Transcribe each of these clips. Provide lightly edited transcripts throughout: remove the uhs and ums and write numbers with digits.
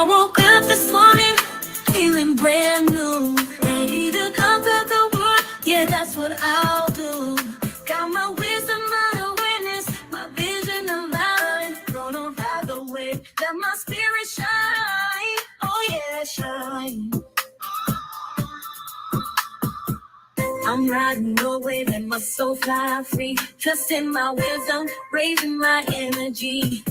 I woke up this morning feeling brand new, ready to conquer the world. Yeah, that's what I'll do. Got my wisdom, my awareness, my vision aligned. Gonna ride the wave, let my spirit shine. Oh yeah, shine. I'm riding the wave, let my soul fly free. Trusting my wisdom, raising my energy.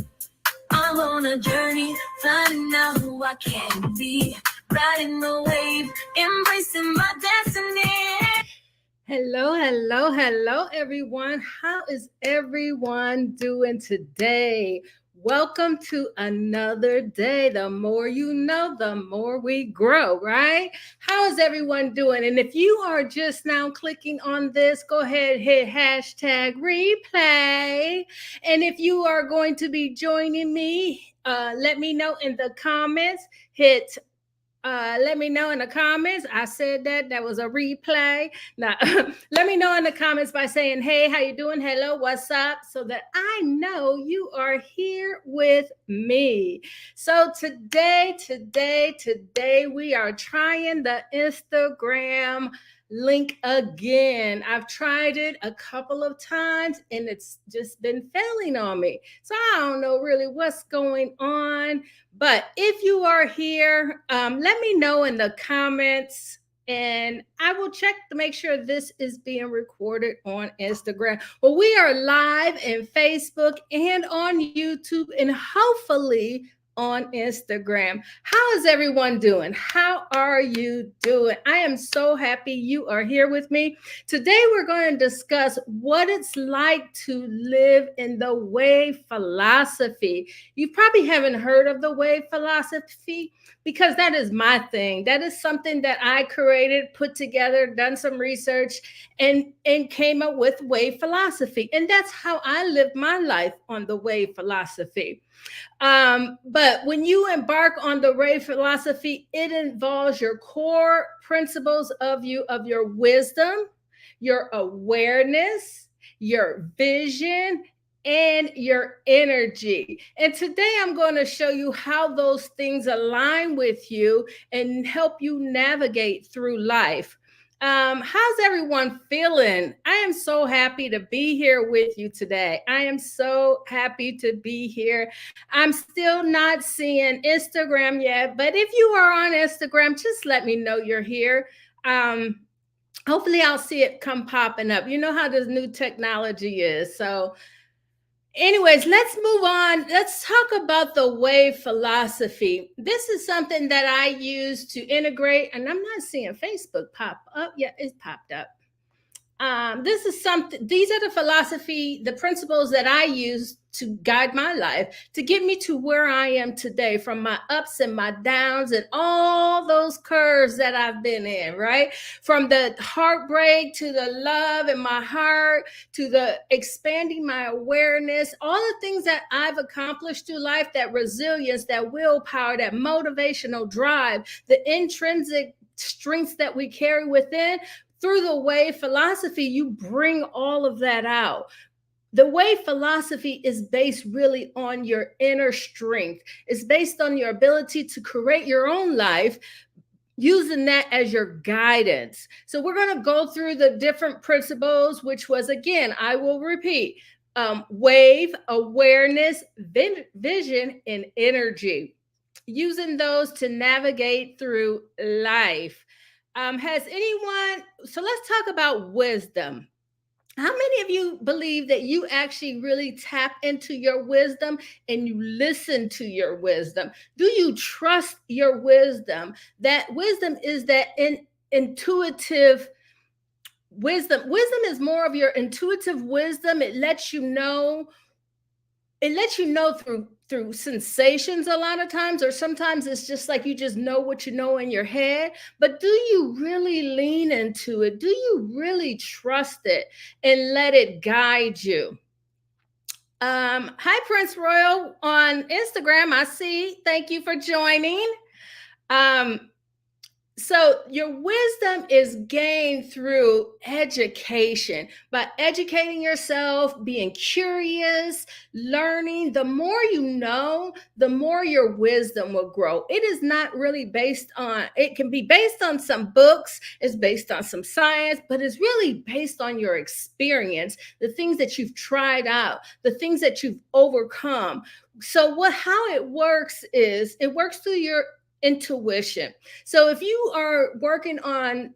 I'm on a journey, finding out who I can be. Riding the wave, embracing my destiny. Hello, everyone. How is everyone doing today? Welcome to another day. The more you know, the more we grow, right? How is everyone doing? And if you are just now clicking on this, go ahead, hit hashtag replay. And if you are going to be joining me, let me know in the comments. Let me know in the comments. I said that was a replay. Now, let me know in the comments by saying, "Hey, how you doing? Hello, what's up?" So that I know you are here with me. So today we are trying the Instagram link again. I've tried it a couple of times and it's just been failing on me. So I don't know really what's going on. But if you are here, let me know in the comments and I will check to make sure this is being recorded on Instagram. Well, we are live in Facebook and on YouTube and hopefully on Instagram. How is everyone doing? How are you doing? I am so happy you are here with me. Today, we're going to discuss what it's like to live in the W.A.V.E philosophy. You probably haven't heard of the W.A.V.E philosophy because that is my thing. That is something that I created, put together, done some research, and came up with W.A.V.E philosophy. And that's how I live my life on the W.A.V.E philosophy. But when you embark on the W.A.V.E philosophy, it involves your core principles of your wisdom, your awareness, your vision, and your energy. And today I'm going to show you how those things align with you and help you navigate through life. How's everyone feeling? I am so happy to be here with you today. I am so happy to be here. I'm still not seeing Instagram yet, but if you are on Instagram, just let me know you're here. Hopefully I'll see it come popping up. You know how this new technology is. So anyways, let's move on. Let's talk about the W.A.V.E philosophy. This is something that I use to integrate, and I'm not seeing Facebook pop up. Yeah, it's popped up. This is something, these are the principles that I use to guide my life, to get me to where I am today, from my ups and my downs and all those curves that I've been in, right? From the heartbreak to the love in my heart, to the expanding my awareness, all the things that I've accomplished through life, that resilience, that willpower, that motivational drive, the intrinsic strengths that we carry within. Through the W.A.V.E philosophy, you bring all of that out. The W.A.V.E philosophy is based really on your inner strength. It's based on your ability to create your own life, using that as your guidance. So we're going to go through the different principles, which was, again, I will repeat, W.A.V.E, awareness, vision, and energy. Using those to navigate through life. Has anyone, so let's talk about wisdom. How many of you believe that you actually really tap into your wisdom and you listen to your wisdom? Do you trust your wisdom? That wisdom is that intuitive wisdom. Wisdom is more of your intuitive wisdom. It lets you know through sensations a lot of times, or sometimes it's just like you just know what you know in your head. But do you really lean into it? Do you really trust it and let it guide you? Hi, Prince Royal on Instagram. I see. Thank you for joining. um So your wisdom is gained through education, by educating yourself, being curious, learning. The more you know, the more your wisdom will grow. It is not really based on, it can be based on some books, it's based on some science, but it's really based on your experience, the things that you've tried out, the things that you've overcome. So how it works is it works through your intuition. So if you are working on,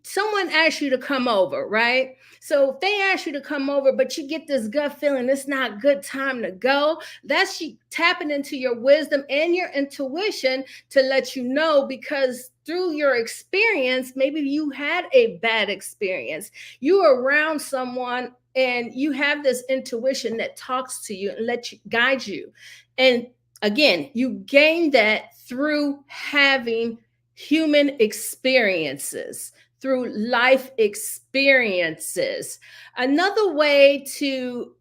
someone asks you to come over, right? So if they ask you to come over, but you get this gut feeling it's not good time to go, that's you tapping into your wisdom and your intuition to let you know, because through your experience, maybe you had a bad experience. You were around someone and you have this intuition that talks to you and let you guide you. And again, you gain that through having human experiences, through life experiences. Another way to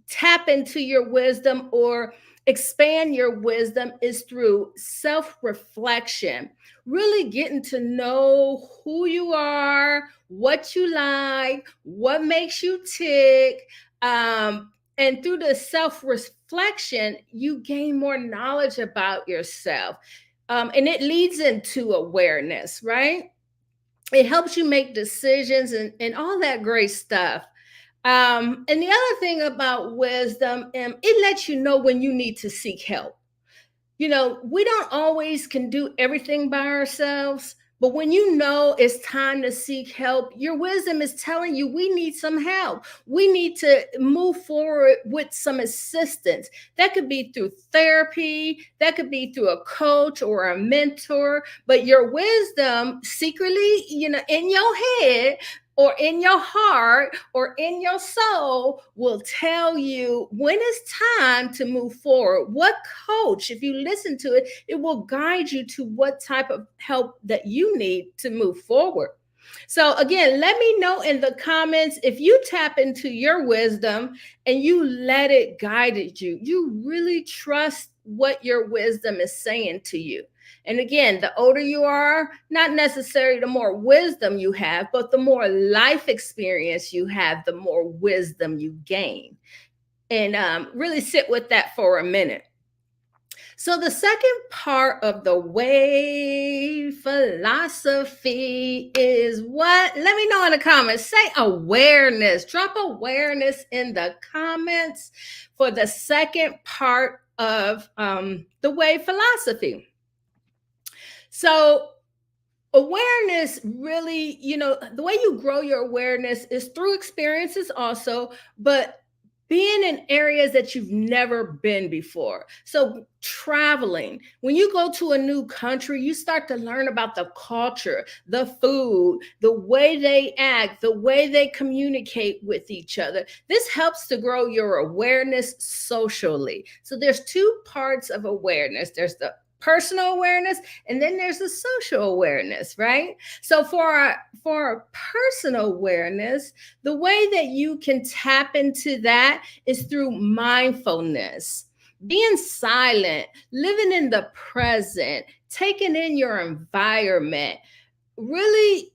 tap into your wisdom or expand your wisdom is through self reflection, really getting to know who you are, what you like, what makes you tick. And through the self reflection, you gain more knowledge about yourself. And it leads into awareness, right? It helps you make decisions and all that great stuff. And the other thing about wisdom, it lets you know when you need to seek help. We don't always can do everything by ourselves, but when you know it's time to seek help, your wisdom is telling you we need some help. We need to move forward with some assistance. That could be through therapy, that could be through a coach or a mentor, but your wisdom secretly, in your head or in your heart or in your soul will tell you when it's time to move forward. What coach, if you listen to it, it will guide you to what type of help that you need to move forward. So, again, let me know in the comments if you tap into your wisdom and you let it guide you. You really trust what your wisdom is saying to you. And again, the older you are, not necessarily the more wisdom you have, but the more life experience you have, the more wisdom you gain. And really sit with that for a minute. So, the second part of the W.A.V.E philosophy is what? Let me know in the comments. Say awareness. Drop awareness in the comments for the second part of the W.A.V.E philosophy. So, awareness really, the way you grow your awareness is through experiences also, but being in areas that you've never been before. So, traveling, when you go to a new country, you start to learn about the culture, the food, the way they act, the way they communicate with each other. This helps to grow your awareness socially. So, there's two parts of awareness. There's the personal awareness, and then there's the social awareness, right? So for personal awareness, the way that you can tap into that is through mindfulness, being silent, living in the present, taking in your environment, really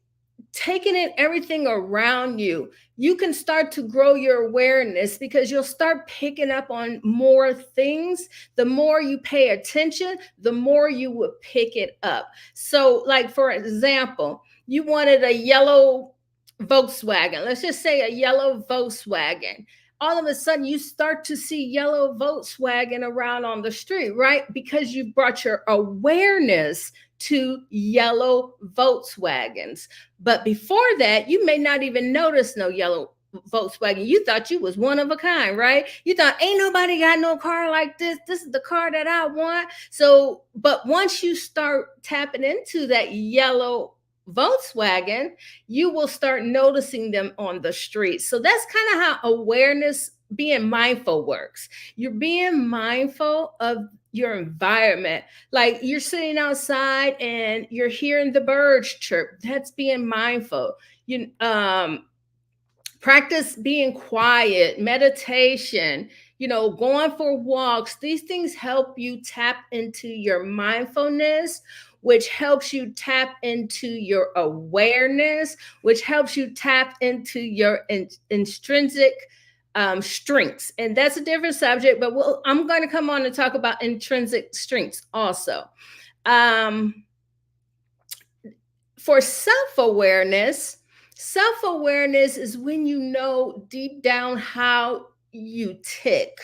taking in everything around you. You can start to grow your awareness because you'll start picking up on more things. The more you pay attention, the more you will pick it up. So, like, for example, you wanted a yellow Volkswagen. Let's just say a yellow Volkswagen. All of a sudden, you start to see yellow Volkswagen around on the street, right? Because you brought your awareness to yellow Volkswagens. But before that, you may not even notice no yellow Volkswagen. You thought you was one of a kind, right? You thought ain't nobody got no car like this. This is the car that I want. So, but once you start tapping into that yellow Volkswagen, you will start noticing them on the street. So that's kind of how awareness, being mindful, works. You're being mindful of your environment. Like, you're sitting outside and you're hearing the birds chirp. That's being mindful. You practice being quiet, meditation. going for walks. These things help you tap into your mindfulness, which helps you tap into your awareness, which helps you tap into your intrinsic strengths. And that's a different subject, but I'm going to come on and talk about intrinsic strengths also. Um, for self-awareness is when you know deep down how you tick,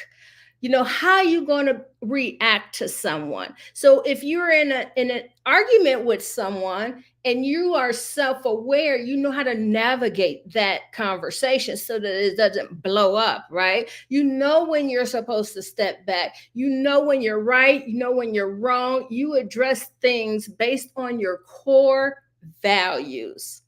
how you going to react to someone. So if you're in an argument with someone and you are self-aware, you know how to navigate that conversation so that it doesn't blow up, right? You know when you're supposed to step back, you know when you're right, you know when you're wrong. You address things based on your core values.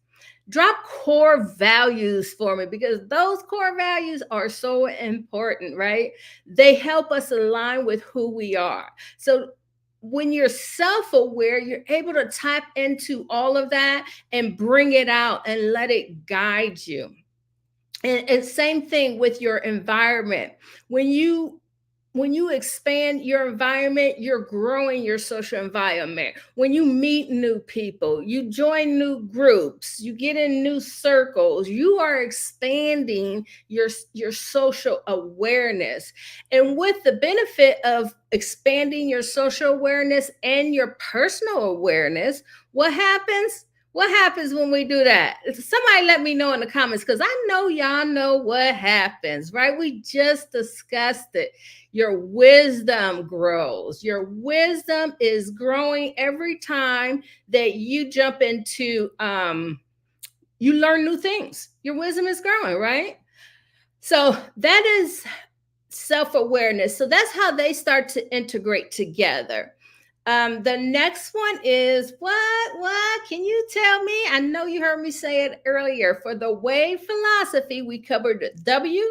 Drop core values for me, because those core values are so important, right? They help us align with who we are. So when you're self-aware, you're able to tap into all of that and bring it out and let it guide you. And same thing with your environment. When you expand your environment, you're growing your social environment. When you meet new people, you join new groups, you get in new circles, you are expanding your social awareness. And with the benefit of expanding your social awareness and your personal awareness, what happens? What happens when we do that? Somebody let me know in the comments, because I know y'all know what happens, right? We just discussed it. Your wisdom grows. Your wisdom is growing every time that you jump into, you learn new things. Your wisdom is growing, right? So that is self-awareness. So that's how they start to integrate together. The next one is what? Can you tell me? I know you heard me say it earlier. For the W.A.V.E philosophy, we covered the W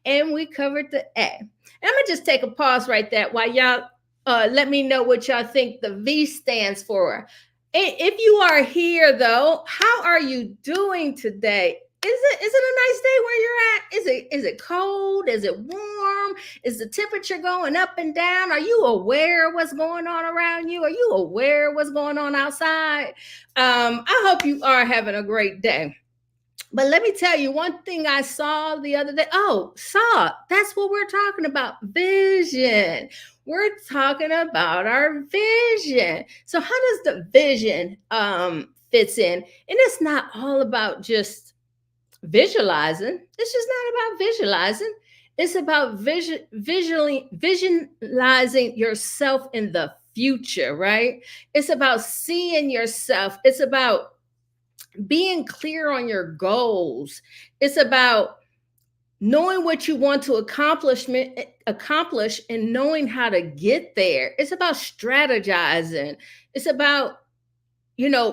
and we covered the A. And I'm gonna just take a pause right there while y'all let me know what y'all think the V stands for. If you are here though, how are you doing today? Is it a nice day where you're at? Is it cold? Is it warm? Is the temperature going up and down? Are you aware of what's going on around you? Are you aware of what's going on outside? I hope you are having a great day. But let me tell you one thing I saw the other day. Oh, that's what we're talking about. Vision. We're talking about our vision. So how does the vision fits in? And it's not all about just visualizing. It's just not about visualizing. It's about visualizing yourself in the future, right? It's about seeing yourself. It's about being clear on your goals. It's about knowing what you want to accomplish and knowing how to get there. It's about strategizing. It's about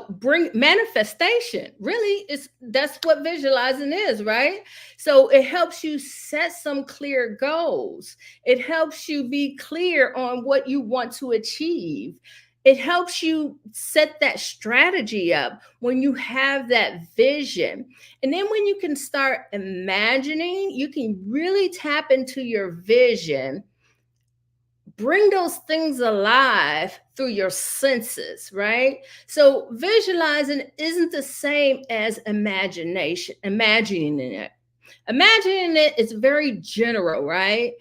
bring manifestation. Really, that's what visualizing is, right? So it helps you set some clear goals. It helps you be clear on what you want to achieve. It helps you set that strategy up when you have that vision. And then when you can start imagining, you can really tap into your vision, bring those things alive through your senses, right? So visualizing isn't the same as imagining it. Imagining it is very general, right?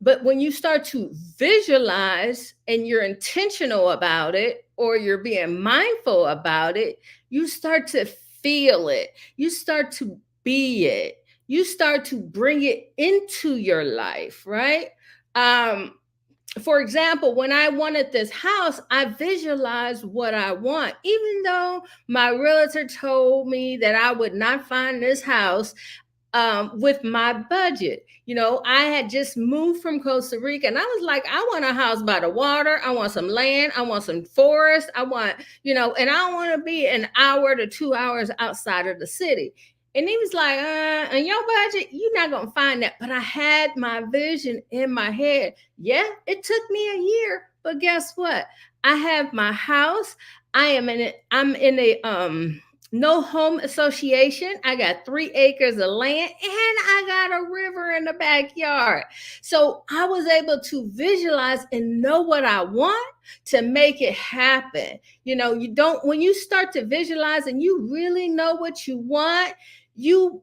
But when you start to visualize and you're intentional about it, or you're being mindful about it, you start to feel it. You start to be it. You start to bring it into your life, right? For example, when I wanted this house, I visualized what I want, even though my realtor told me that I would not find this house with my budget. I had just moved from Costa Rica and I was like, I want a house by the water. I want some land. I want some forest. I want, and I don't want to be an hour to 2 hours outside of the city. And he was like, in your budget, you're not going to find that. But I had my vision in my head. Yeah, it took me a year, but guess what? I have my house. I'm in a No home association. I got 3 acres of land and I got a river in the backyard. So I was able to visualize and know what I want to make it happen. You don't, when you start to visualize and you really know what you want, you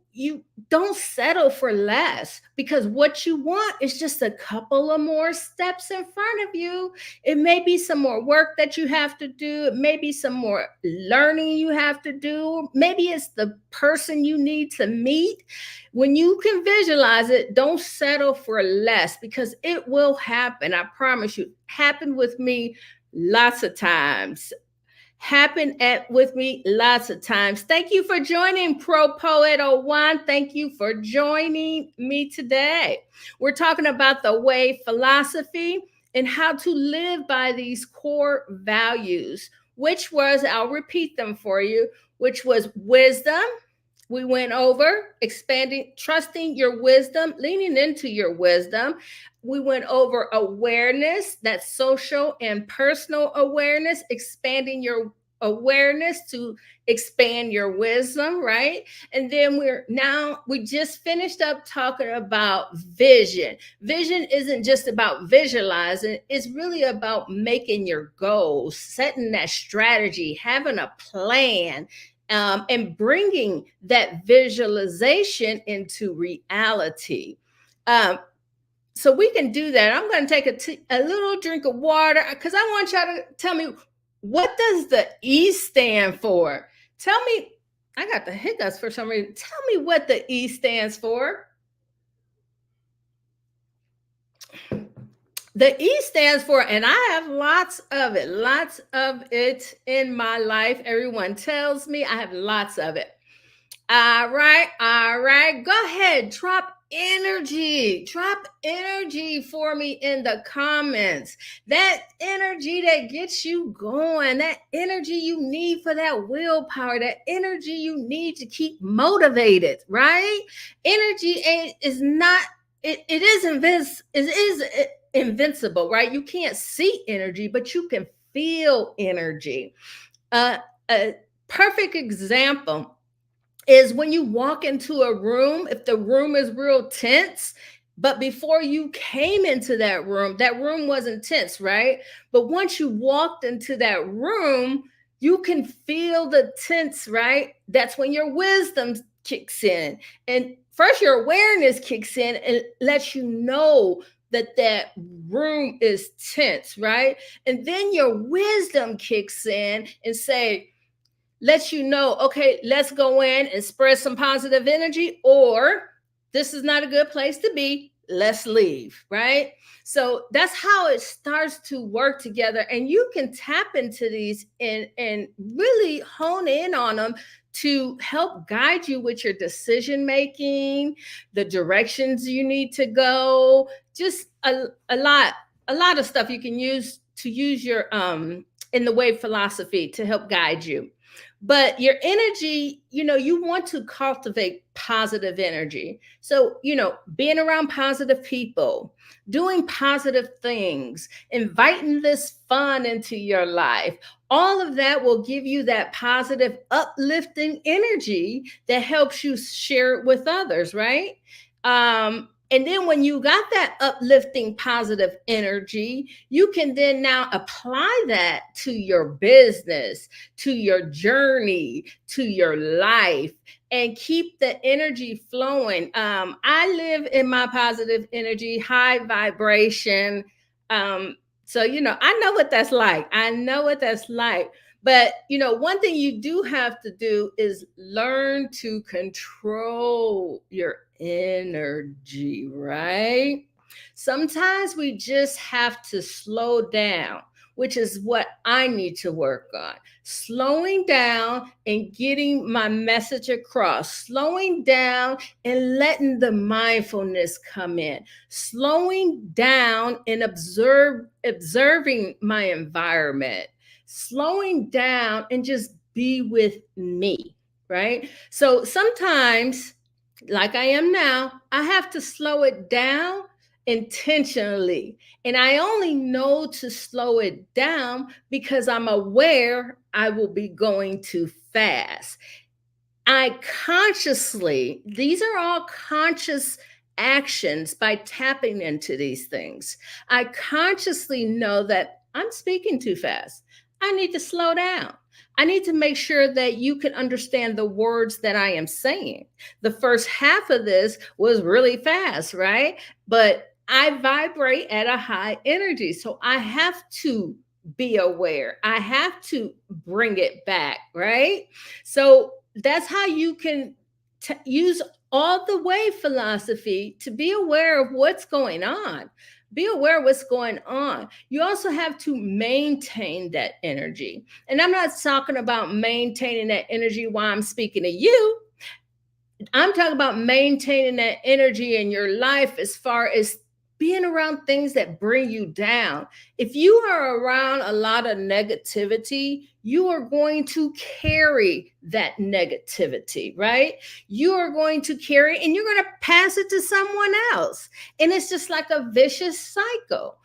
don't settle for less, because what you want is just a couple of more steps in front of you. It may be some more work that you have to do. It may be some more learning you have to do. Maybe it's the person you need to meet. When you can visualize it, don't settle for less, because it will happen. I promise you. Happened with me lots of times. Happened with me lots of times. Thank you for joining Pro Poet 01. Thank you for joining me today. We're talking about the W.A.V.E philosophy and how to live by these core values, which was, I'll repeat them for you, which was wisdom. We went over expanding, trusting your wisdom, leaning into your wisdom. We went over awareness, that's social and personal awareness, expanding your awareness to expand your wisdom, right? And then we just finished up talking about vision. Vision isn't just about visualizing, it's really about making your goals, setting that strategy, having a plan, and bringing that visualization into reality. So we can do that. I'm going to take a little drink of water, because I want y'all to tell me, what does the E stand for? Tell me. I got the hiccups for some reason. Tell me what the E stands for. The E stands for, and I have lots of it in my life. Everyone tells me I have lots of it. All right. Go ahead, drop energy for me in the comments. That energy that gets you going, that energy you need for that willpower, that energy you need to keep motivated, right? Energy is not, it is invincible, right? You can't see energy, but you can feel energy. A perfect example is when you walk into a room, if the room is real tense, but before you came into that room wasn't tense, right? But once you walked into that room, you can feel the tense, right? That's when your wisdom kicks in. And first, your awareness kicks in and lets you know that room is tense, right? And then your wisdom kicks in and lets you know, okay, let's go in and spread some positive energy, or this is not a good place to be. Let's leave, right? So that's how it starts to work together. And you can tap into these and really hone in on them to help guide you with your decision making, the directions you need to go, just a lot of stuff you can use your in the W.A.V.E philosophy to help guide you. But your energy, you want to cultivate positive energy. So, being around positive people, doing positive things, inviting this fun into your life, all of that will give you that positive, uplifting energy that helps you share it with others, right? And then when you got that uplifting positive energy, you can then now apply that to your business, to your journey, to your life, and keep the energy flowing. I live in my positive energy, high vibration. So, I know what that's like. But, one thing you do have to do is learn to control your energy, right? Sometimes we just have to slow down, which is what I need to work on. Slowing down and getting my message across, slowing down and letting the mindfulness come in, slowing down and observing my environment, slowing down and just be with me, right? So sometimes, like I am now, I have to slow it down intentionally. And I only know to slow it down because I'm aware I will be going too fast. I consciously, these are all conscious actions by tapping into these things. I consciously know that I'm speaking too fast. I need to slow down. I need to make sure that you can understand the words that I am saying. The first half of this was really fast, right? But I vibrate at a high energy. So I have to be aware. I have to bring it back, right? So that's how you can use all the way philosophy to be aware of what's going on. Be aware of what's going on. You also have to maintain that energy. And I'm not talking about maintaining that energy while I'm speaking to you. I'm talking about maintaining that energy in your life as far as being around things that bring you down. If you are around a lot of negativity, you are going to carry that negativity, right? You are going to carry and you're going to pass it to someone else. And it's just like a vicious cycle.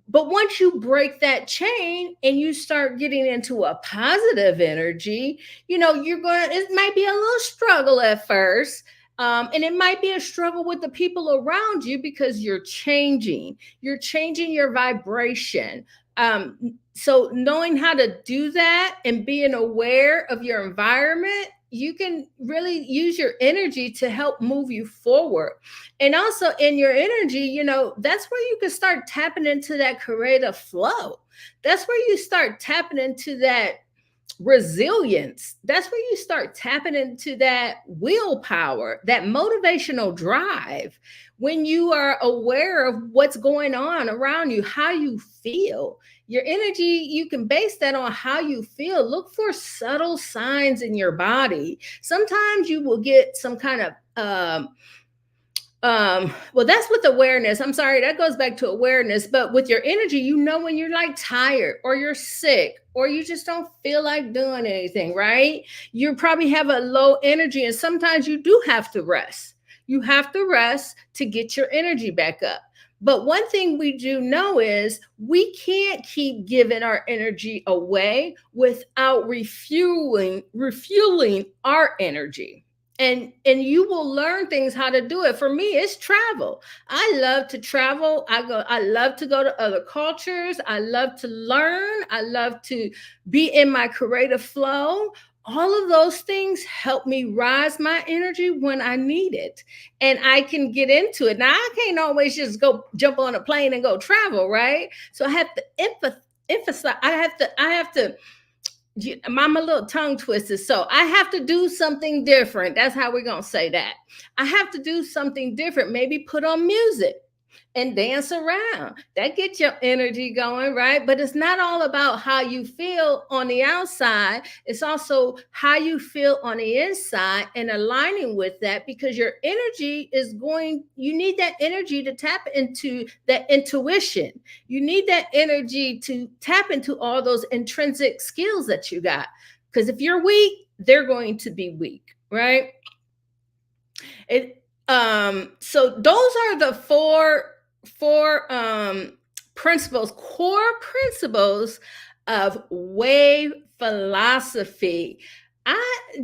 But once you break that chain and you start getting into a positive energy, you're going to, it might be a little struggle at first. And it might be a struggle with the people around you because you're changing your vibration. So knowing how to do that and being aware of your environment, you can really use your energy to help move you forward. And also in your energy, that's where you can start tapping into that creative flow. That's where you start tapping into that resilience. That's where you start tapping into that willpower, that motivational drive. When you are aware of what's going on around you, how you feel, your energy, you can base that on how you feel. Look for subtle signs in your body. Sometimes you will get some kind of well, that's with awareness. I'm sorry, that goes back to awareness. But with your energy, when you're like tired or you're sick or you just don't feel like doing anything, right? You probably have a low energy, and sometimes you do have to rest. You have to rest to get your energy back up. But one thing we do know is we can't keep giving our energy away without refueling our energy. And you will learn things how to do it. For me, it's travel. I love to travel. I love to go to other cultures. I love to learn. I love to be in my creative flow. All of those things help me rise my energy when I need it. And I can get into it. Now, I can't always just go jump on a plane and go travel, right? So I have to emphasize, I have to I'm a little tongue twisted. So I have to do something different. That's how we're going to say that. I have to do something different. Maybe put on music and dance around. That gets your energy going, right? But it's not all about how you feel on the outside. It's also how you feel on the inside and aligning with that, because your energy you need that energy to tap into that intuition. You need that energy to tap into all those intrinsic skills that you got. Because if you're weak, they're going to be weak, right? So those are the four principles, core principles of W.A.V.E philosophy.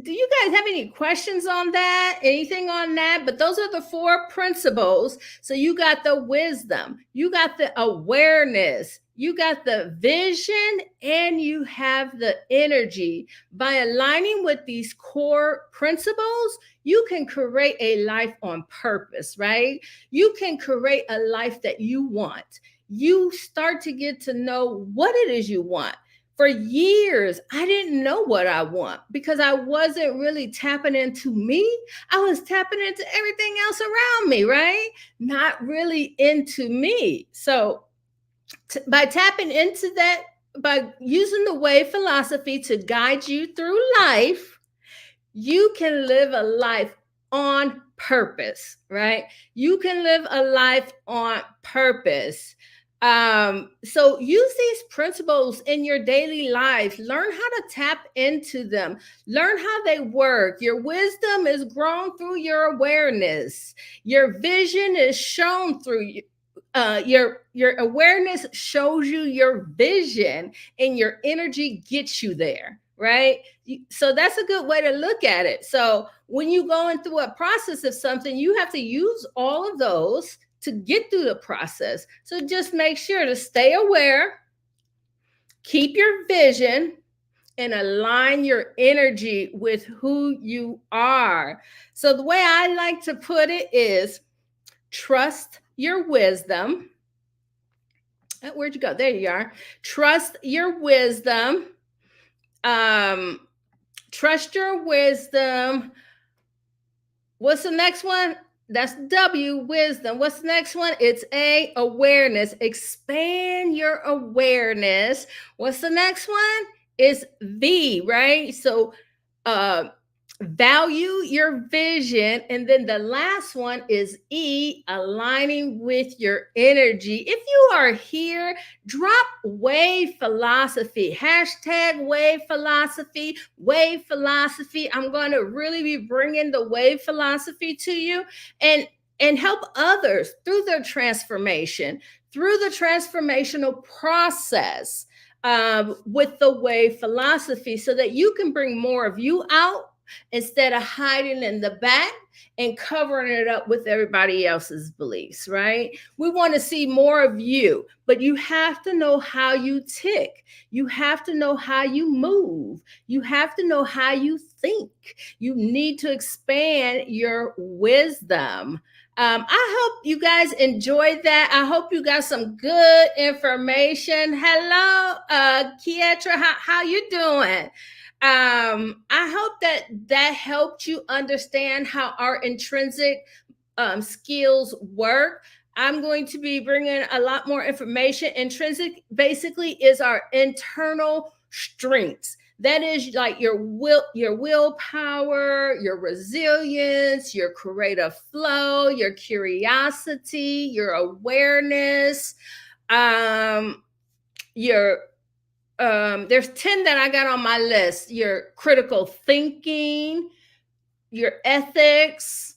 Do you guys have any questions on that? Anything on that? But those are the four principles. So you got the wisdom, you got the awareness, you got the vision, and you have the energy. By aligning with these core principles, you can create a life on purpose, right? You can create a life that you want. You start to get to know what it is you want. For years, I didn't know what I want because I wasn't really tapping into me. I was tapping into everything else around me, right? Not really into me. So by tapping into that, by using the W.A.V.E philosophy to guide you through life, you can live a life on purpose, right? You can live a life on purpose. So use these principles in your daily life. Learn how to tap into them. Learn how they work. Your wisdom is grown through your awareness. Your vision is shown through your awareness shows you your vision, and your energy gets you there, right? So that's a good way to look at it. So when you going through a process of something, you have to use all of those to get through the process. So just make sure to stay aware, keep your vision, and align your energy with who you are. So the way I like to put it is trust your wisdom. Where'd you go? There you are. Trust your wisdom. Um, trust your wisdom. What's the next one? That's W, wisdom. What's the next one? It's A, awareness. Expand your awareness. What's the next one? It's V, right? So uh value your vision. And then the last one is E, aligning with your energy. If you are here, drop wave philosophy, hashtag wave philosophy, wave philosophy. I'm going to really be bringing the wave philosophy to you, and help others through their transformation, through the transformational process, with the wave philosophy, so that you can bring more of you out instead of hiding in the back and covering it up with everybody else's beliefs, right? We want to see more of you, but you have to know how you tick. You have to know how you move. You have to know how you think. You need to expand your wisdom. I hope you guys enjoyed that. I hope you got some good information. Hello, Kietra, how you doing? I hope that helped you understand how our intrinsic skills work. I'm going to be bringing a lot more information. Intrinsic basically is our internal strengths. That is like your willpower, your resilience, your creative flow, your curiosity, your awareness, your there's 10 that I got on my list: your critical thinking, your ethics.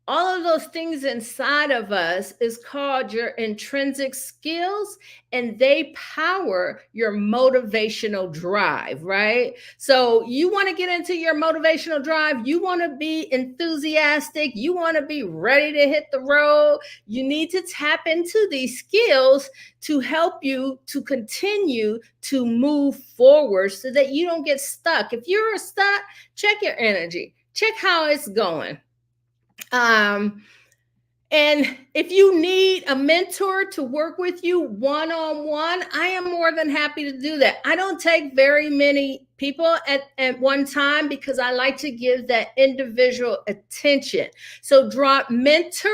All of those things inside of us is called your intrinsic skills, and they power your motivational drive, right? So you want to get into your motivational drive, you want to be enthusiastic, you want to be ready to hit the road. You need to tap into these skills to help you to continue to move forward so that you don't get stuck. If you're stuck, check your energy, check how it's going. And if you need a mentor to work with you one-on-one, I am more than happy to do that. I don't take very many people at one time because I like to give that individual attention. So drop mentor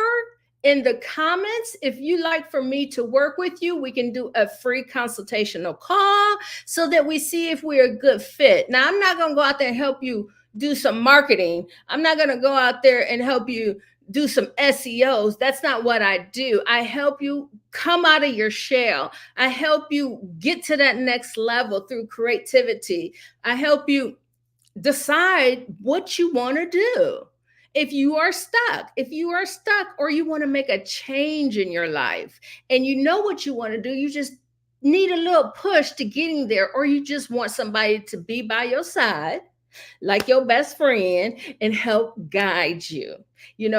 in the comments. If you like for me to work with you, we can do a free consultational call so that we see if we're a good fit. Now, I'm not going to go out there and help you do some marketing. I'm not going to go out there and help you do some SEOs. That's not what I do. I help you come out of your shell. I help you get to that next level through creativity. I help you decide what you want to do. If you are stuck or you want to make a change in your life and you know what you want to do, you just need a little push to getting there, or you just want somebody to be by your side like your best friend and help guide you.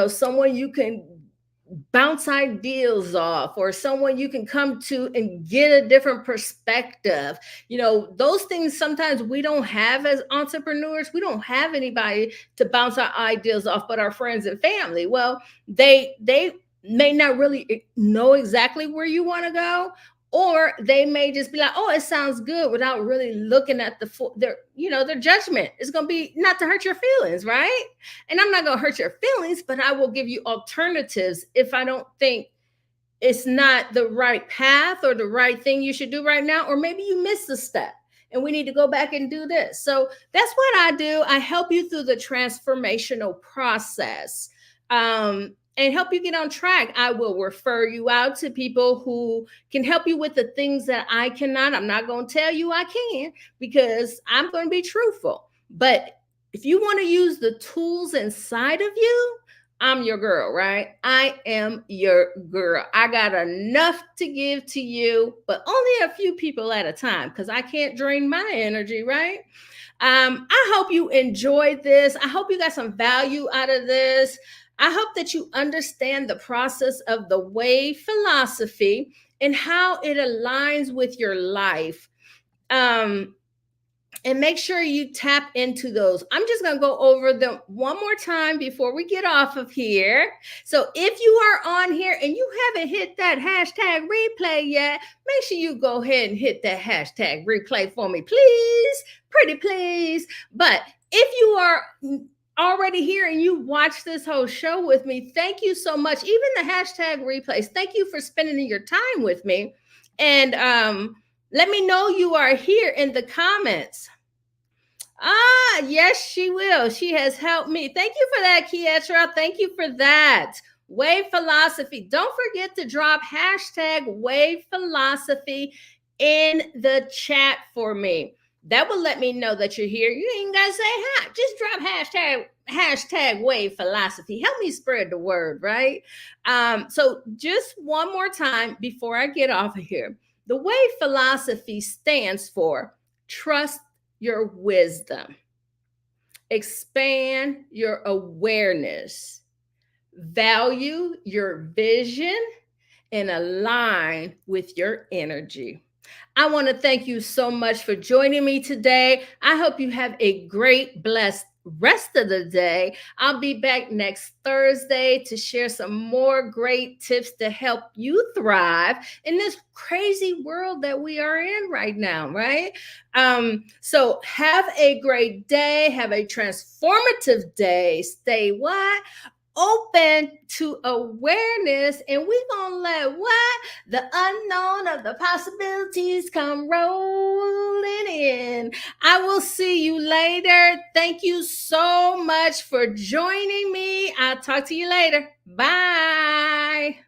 Someone you can bounce ideas off, or someone you can come to and get a different perspective. Those things sometimes we don't have as entrepreneurs. We don't have anybody to bounce our ideas off but our friends and family. Well, they may not really know exactly where you want to go, or they may just be like, oh, it sounds good, without really looking at their judgment. It's going to be not to hurt your feelings, right? And I'm not going to hurt your feelings, but I will give you alternatives if I don't think it's not the right path or the right thing you should do right now, or maybe you missed a step and we need to go back and do this. So that's what I do. I help you through the transformational process. And help you get on track. I will refer you out to people who can help you with the things that I cannot. I'm not going to tell you I can, because I'm going to be truthful. But if you want to use the tools inside of you, I'm your girl, right? I am your girl. I got enough to give to you, but only a few people at a time because I can't drain my energy, right? I hope you enjoyed this. I hope you got some value out of this. I hope that you understand the process of the WAVE philosophy and how it aligns with your life. Um, and make sure you tap into those. I'm just going to go over them one more time before we get off of here. So if you are on here and you haven't hit that hashtag replay yet, make sure you go ahead and hit that hashtag replay for me, please. Pretty please. But if you are already here and you watched this whole show with me, thank you so much. Even the hashtag replays, thank you for spending your time with me. And let me know you are here in the comments. Ah, yes, she will. She has helped me. Thank you for that, Kietra. Thank you for that. WAVE philosophy. Don't forget to drop hashtag WAVE philosophy in the chat for me. That will let me know that you're here. You ain't gotta say hi. Just drop hashtag WAVE philosophy. Help me spread the word, right? So just one more time before I get off of here. The WAVE philosophy stands for trust your wisdom, expand your awareness, value your vision, and align with your energy. I want to thank you so much for joining me today. I hope you have a great, blessed rest of the day. I'll be back next Thursday to share some more great tips to help you thrive in this crazy world that we are in right now, right? So have a great day. Have a transformative day. Stay what? Open to awareness, and we're gonna let what the unknown of the possibilities come rolling in. I will see you later. Thank you so much for joining me. I'll talk to you later. Bye.